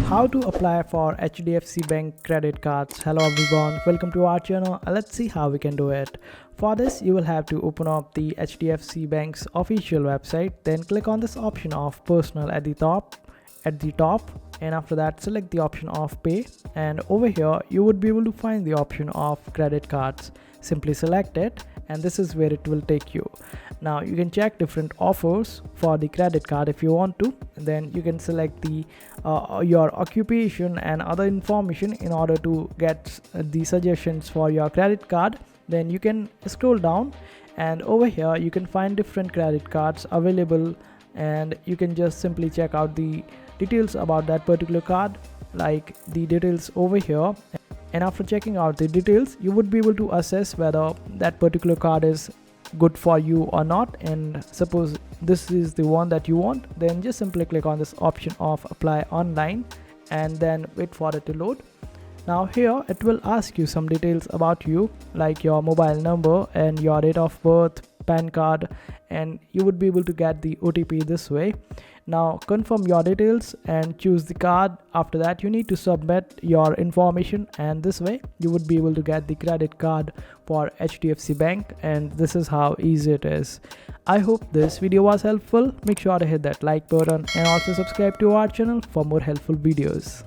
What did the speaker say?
How to apply for HDFC Bank credit cards. Hello everyone, welcome to our channel. Let's see how we can do it. For this, you will have to open up the HDFC Bank's official website, then click on this option of personal at the top, and after that select the option of pay, and over here you would be able to find the option of credit cards. Simply select it and this is where it will take you. Now you can check different offers for the credit card if you want to. Then you can select the your occupation and other information in order to get the suggestions for your credit card. Then you can scroll down and over here you can find different credit cards available, and you can just simply check out the details about that particular card, like the details over here. And after checking out the details, you would be able to assess whether that particular card is good for you or not. And suppose this is the one that you want, then just simply click on this option of apply online and then wait for it to load. Now here it will ask you some details about you, like your mobile number and your date of birth, PAN card, and you would be able to get the OTP this way. Now confirm your details and choose the card. After that you need to submit your information, and this way you would be able to get the credit card for HDFC Bank. And this is how easy it is. I hope this video was helpful. Make sure to hit that like button and also subscribe to our channel for more helpful videos.